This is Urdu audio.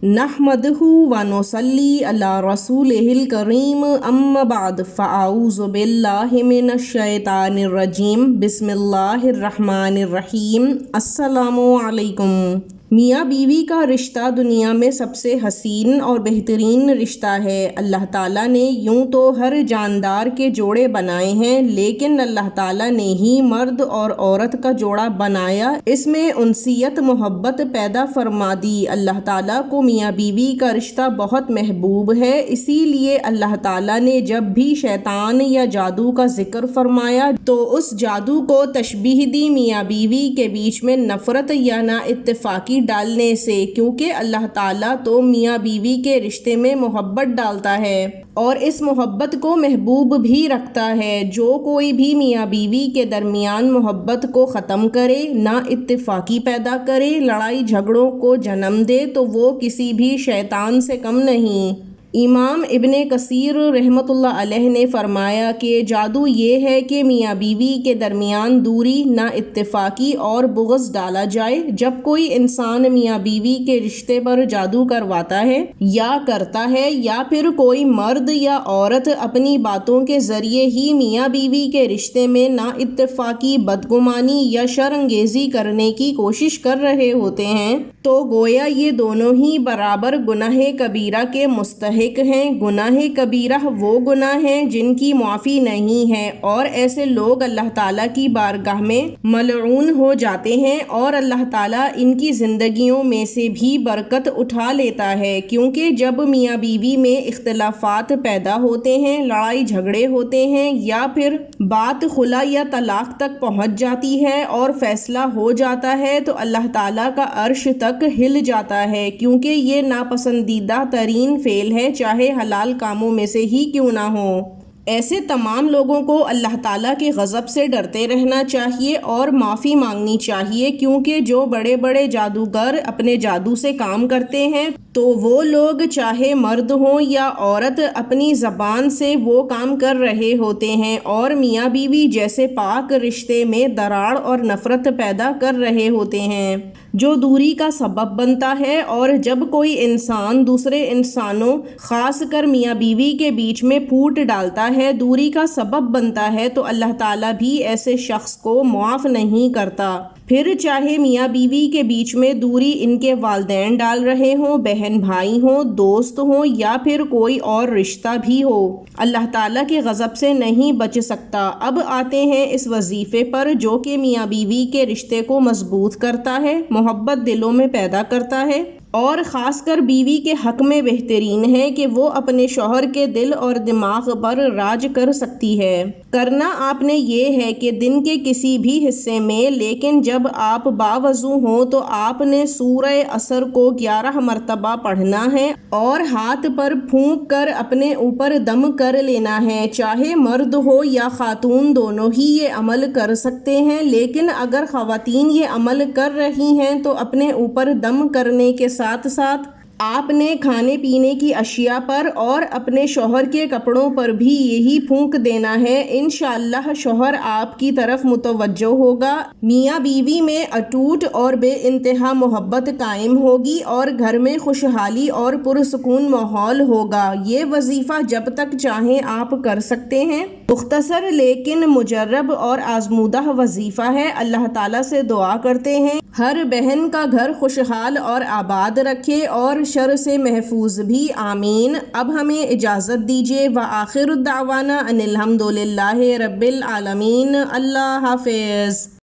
نحمدہ و نصلی علی رسولہ الکریم اما بعد فاعوذ باللہ من الشیطان الرجیم بسم اللہ الرحمن الرحیم۔ السلام علیکم۔ میاں بیوی کا رشتہ دنیا میں سب سے حسین اور بہترین رشتہ ہے۔ اللہ تعالیٰ نے یوں تو ہر جاندار کے جوڑے بنائے ہیں، لیکن اللہ تعالیٰ نے ہی مرد اور عورت کا جوڑا بنایا، اس میں انسیت محبت پیدا فرما دی۔ اللہ تعالیٰ کو میاں بیوی کا رشتہ بہت محبوب ہے، اسی لیے اللہ تعالیٰ نے جب بھی شیطان یا جادو کا ذکر فرمایا تو اس جادو کو تشبیہ دی میاں بیوی کے بیچ میں نفرت یا نا اتفاقی ڈالنے سے، کیونکہ اللہ تعالیٰ تو میاں بیوی کے رشتے میں محبت ڈالتا ہے اور اس محبت کو محبوب بھی رکھتا ہے۔ جو کوئی بھی میاں بیوی کے درمیان محبت کو ختم کرے، نا اتفاقی پیدا کرے، لڑائی جھگڑوں کو جنم دے تو وہ کسی بھی شیطان سے کم نہیں۔ امام ابن کثیر رحمۃ اللہ علیہ نے فرمایا کہ جادو یہ ہے کہ میاں بیوی کے درمیان دوری، نا اتفاقی اور بغض ڈالا جائے۔ جب کوئی انسان میاں بیوی کے رشتے پر جادو کرواتا ہے یا کرتا ہے، یا پھر کوئی مرد یا عورت اپنی باتوں کے ذریعے ہی میاں بیوی کے رشتے میں نا اتفاقی، بدگمانی یا شرانگیزی کرنے کی کوشش کر رہے ہوتے ہیں تو گویا یہ دونوں ہی برابر گناہ کبیرہ کے مستحق ہیں۔ گناہ کبیرہ وہ گناہ ہیں جن کی معافی نہیں ہے، اور ایسے لوگ اللہ تعالیٰ کی بارگاہ میں ملعون ہو جاتے ہیں اور اللہ تعالیٰ ان کی زندگیوں میں سے بھی برکت اٹھا لیتا ہے، کیونکہ جب میاں بیوی میں اختلافات پیدا ہوتے ہیں، لڑائی جھگڑے ہوتے ہیں، یا پھر بات خلا یا طلاق تک پہنچ جاتی ہے اور فیصلہ ہو جاتا ہے تو اللہ تعالیٰ کا عرش تک ہل جاتا ہے، کیونکہ یہ ناپسندیدہ ترین فعل ہے، چاہے حلال کاموں میں سے ہی کیوں نہ ہو۔ ایسے تمام لوگوں کو اللہ تعالیٰ کے غضب سے ڈرتے رہنا چاہیے اور معافی مانگنی چاہیے، کیونکہ جو بڑے بڑے جادوگر اپنے جادو سے کام کرتے ہیں تو وہ لوگ چاہے مرد ہوں یا عورت اپنی زبان سے وہ کام کر رہے ہوتے ہیں اور میاں بیوی جیسے پاک رشتے میں دراڑ اور نفرت پیدا کر رہے ہوتے ہیں، جو دوری کا سبب بنتا ہے۔ اور جب کوئی انسان دوسرے انسانوں، خاص کر میاں بیوی کے بیچ میں پھوٹ ڈالتا ہے، دوری کا سبب بنتا ہے، تو اللہ تعالیٰ بھی ایسے شخص کو معاف نہیں کرتا۔ پھر چاہے میاں بیوی کے بیچ میں دوری ان کے والدین ڈال رہے ہوں، بہن بھائی ہوں، دوست ہوں، یا پھر کوئی اور رشتہ بھی ہو، اللہ تعالیٰ کے غضب سے نہیں بچ سکتا۔ اب آتے ہیں اس وظیفے پر جو کہ میاں بیوی کے رشتے کو مضبوط کرتا ہے، محبت دلوں میں پیدا کرتا ہے، اور خاص کر بیوی کے حق میں بہترین ہے کہ وہ اپنے شوہر کے دل اور دماغ پر راج کر سکتی ہے۔ کرنا آپ نے یہ ہے کہ دن کے کسی بھی حصے میں، لیکن جب آپ باوضو ہوں تو آپ نے سورہ عصر کو 11 مرتبہ پڑھنا ہے اور ہاتھ پر پھونک کر اپنے اوپر دم کر لینا ہے۔ چاہے مرد ہو یا خاتون، دونوں ہی یہ عمل کر سکتے ہیں، لیکن اگر خواتین یہ عمل کر رہی ہیں تو اپنے اوپر دم کرنے کے ساتھ ساتھ آپ نے کھانے پینے کی اشیاء پر اور اپنے شوہر کے کپڑوں پر بھی یہی پھونک دینا ہے۔ انشاءاللہ شوہر آپ کی طرف متوجہ ہوگا، میاں بیوی میں اٹوٹ اور بے انتہا محبت قائم ہوگی اور گھر میں خوشحالی اور پرسکون ماحول ہوگا۔ یہ وظیفہ جب تک چاہیں آپ کر سکتے ہیں۔ مختصر لیکن مجرب اور آزمودہ وظیفہ ہے۔ اللہ تعالیٰ سے دعا کرتے ہیں ہر بہن کا گھر خوشحال اور آباد رکھے اور شر سے محفوظ بھی، آمین۔ اب ہمیں اجازت دیجیے، وآخر دعوانا ان الحمدللہ رب العالمین۔ اللہ حافظ۔